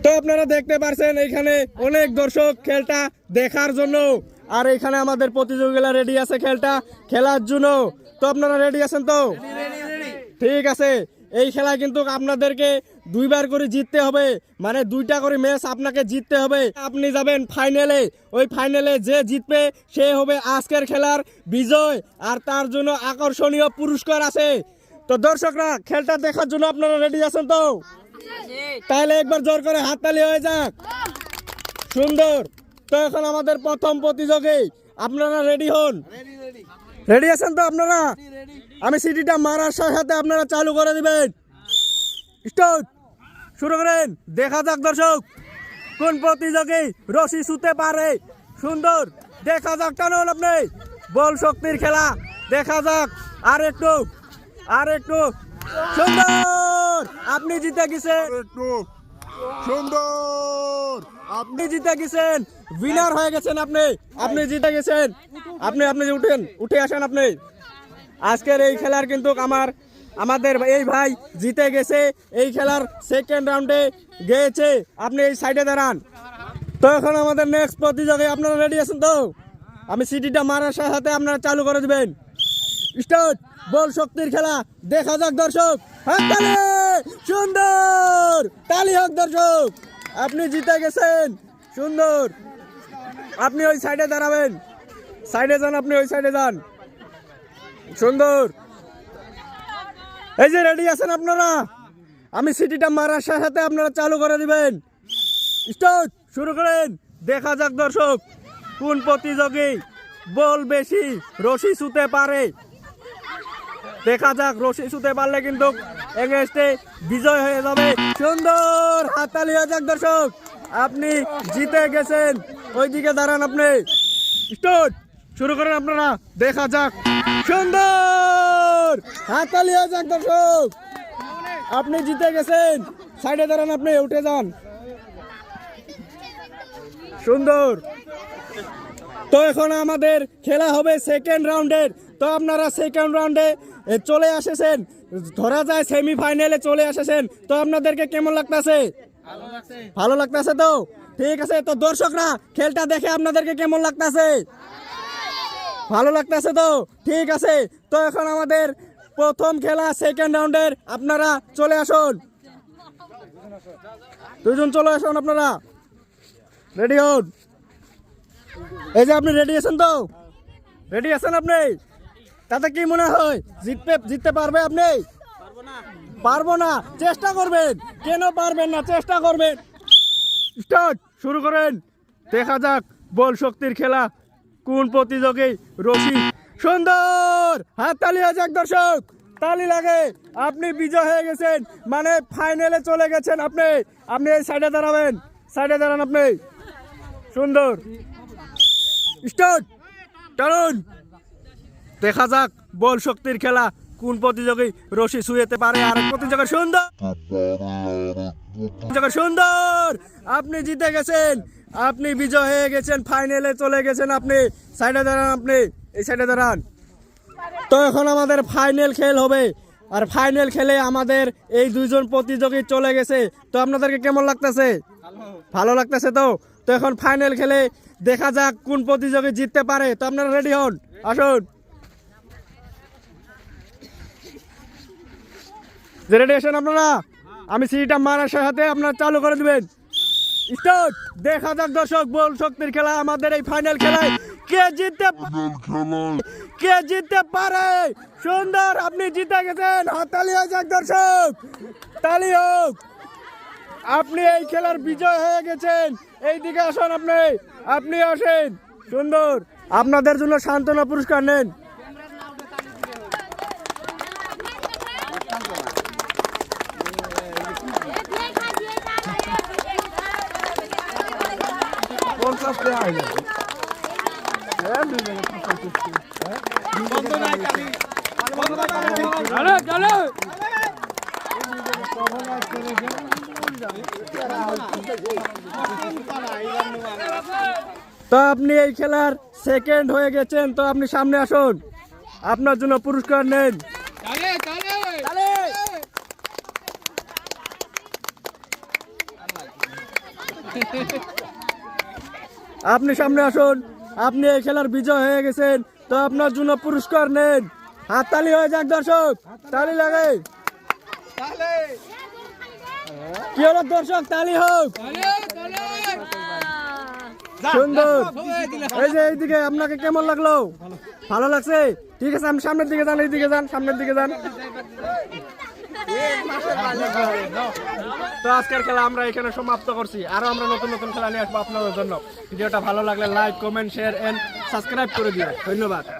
তো আপনারা দেখতে পারছেন এখানে অনেক দর্শক খেলটা দেখার জন্য, আর এখানে আমাদের প্রতিযোগীরা রেডি আছে খেলটা খেলার জন্য। তো আপনারা রেডি আছেন তো? ঠিক আছে। এই খেলা কিন্তু আপনাদেরকে দুইবার করে জিততে হবে, মানে দুইটা করে ম্যাচ আপনাকে জিততে হবে। আপনি যাবেন ফাইনালে, ওই ফাইনালে যে জিতবে সে হবে আজকের খেলার বিজয়, আর তার জন্য আকর্ষণীয় পুরস্কার আছে। তো দর্শকরা খেলটা দেখার জন্য আপনারা রেডি আছেন তো? তাহলে একবার জোর করে হাততালি হয়ে যাক। সুন্দর। তো এখন আমাদের প্রথম প্রতিযোগী, আপনারা রেডি হন। রেডি আছেন তো আপনারা? আমি সিটিটা মারার সাথে আপনারা চালু করে দিবেন। স্টার্ট, শুরু করেন। দেখা যাক দর্শক কোন প্রতিযোগী রশি ছুঁতে পারে। সুন্দর, দেখা যাক। টানুন আপনি, বল শক্তির খেলা দেখা যাক। আর একটু সুন্দর, আপনি জিতে গেছেন। সুন্দর, আপনি জিতে গেছেন, উইনার হয়ে গেছেন। আপনি জিতে গেছেন। আপনি উঠে আসেন। আপনি আজকের এই খেলার কিন্তু আমাদের এই ভাই জিতে গেছে, এই খেলার সেকেন্ড রাউন্ডে গিয়েছে। আপনি এই সাইডে দাঁড়ান। তো এখন আমাদের নেক্সট প্রতিযোগী, আপনারা রেডি আছেন তো? আমি সিটিটা মারার সাথে আপনারা চালু করে দিবেন। স্টার্ট, বল শক্তির খেলা দেখা যাক দর্শক। হাততালি, সুন্দর, তালি হোক দর্শক। আপনি জিতে গেছেন। সুন্দর, আপনি ওই সাইডে দাঁড়াবেন। সাইডে যান, আপনি ওই সাইডে যান। সুন্দর, এই যে রেডি আছেন আপনারা? আমি সিটিটা মারার সাথে আপনারা চালু করে দিবেন। স্টার্ট, শুরু করেন। দেখা যাক দর্শক কোন প্রতিযোগী বল বেশি রশি ছুঁতে পারে। দেখা যাক, রশি ছুঁতে পারলে কিন্তু এগেইনস্টে বিজয় হয়ে যাবে। সুন্দর, হাততালি হয়ে যাক দর্শক। আপনি জিতে গেছেন। ওইদিকে দাঁড়ান আপনি। স্টার্ট, শুরু করেন আপনারা। দেখা যাক। সুন্দর, হাততালি হয়ে যাক দর্শক। আপনি জিতে গেছেন। সাইডে দাঁড়ান, আপনি উঠে যান। সুন্দর। তো এখন আমাদের খেলা হবে সেকেন্ড রাউন্ডের। তো আপনারা সেকেন্ড রাউন্ডে চলে এসেছেন, ধরা যায় সেমিফাইনালে চলে এসেছেন। তো আপনাদেরকে কেমন লাগতেছে? ভালো লাগতেছে তো? ঠিক আছে। তো দর্শকরা খেলটা দেখে আপনাদেরকে কেমন লাগতেছে? ভালো লাগতেছে তো? ঠিক আছে। তো এখন আমাদের প্রথম খেলা সেকেন্ড রাউন্ডের, আপনারা চলে আসুন। দুজন চলে আসুন। আপনারা রেডি হন। এই যে আপনি রেডি আছেন তো? রেডি আছেন আপনি? তাতে কি মনে হয় জিততে পারবে আপনি? পারবো না, চেষ্টা করবেন। কেন পারবেন না, চেষ্টা করবেন। স্টার্ট, শুরু করেন। দেখা যাক বল শক্তির খেলা কোন প্রতিযোগী রশি। সুন্দর, হাততালি হয়ে যাক দর্শক। তালি লাগে। আপনি বিজয় হয়ে গেছেন, মানে ফাইনালে চলে গেছেন। আপনি এই সাইডে দাঁড়াবেন। সাইডে দাঁড়ান আপনি। সুন্দর, স্টার্ট, টানুন। দেখা যাক বল শক্তির খেলা কোন প্রতিযোগী রশি ছুঁয়েতে পারে। আরেক প্রতিযোগী সুন্দর, আপনি জিতে গেছেন। আপনি বিজয় হয়ে গেছেন, ফাইনালে চলে গেছেন। আপনি সাইডে দাঁড়ান, আপনি এই সাইডে দাঁড়ান। তো এখন আমাদের ফাইনাল খেল হবে, আর ফাইনাল খেলে আমাদের এই দুইজন প্রতিযোগী চলে গেছে। তো আপনাদেরকে কেমন লাগতেছে? ভালো লাগতেছে তো? তো এখন ফাইনাল খেলে দেখা যাক কোন প্রতিযোগী জিততে পারে। তো আপনারা রেডি হন, আসুন। রেডি আছেন আপনারা? আমি সিটিটা মারার সাথে আপনারা চালু করে দিবেন। স্টার্ট, দেখা যাক দর্শক বল শক্তির খেলা আমাদের এই ফাইনাল খেলায় কে জিততে পারে। সুন্দর, আপনি জিতে গেছেন। হাততালি হয়ে যাক দর্শক, তালি হোক। আপনি এই খেলার বিজয় হয়ে গেছেন। এইদিকে আসুন, আপনি আসেন। সুন্দর, আপনাদের জন্য সান্ত্বনা পুরস্কার নেন। তো আপনি এই খেলার সেকেন্ড হয়ে গেছেন। তো আপনি সামনে আসুন, আপনার জন্য পুরস্কার নেন। আপনি সামনে আসুন, আপনি এই খেলার বিজয় হয়ে গেছেন, তো আপনার জন্য পুরস্কার নেন। হাত তালি হয়ে যাক দর্শক, তালি লাগে। কি হলো দর্শক, তালি হোক। সুন্দর। এই যে এইদিকে আপনাকে কেমন লাগলো? ভালো লাগছে? ঠিক আছে, আপনি সামনের দিকে যান, এইদিকে যান, সামনের দিকে যান। তো আজকের খেলা আমরা এখানে সমাপ্ত করছি। আরো আমরা নতুন নতুন খেলা নিয়ে আসবো আপনাদের জন্য। ভিডিওটা ভালো লাগলে like, comment, share and subscribe করে দিও। ধন্যবাদ।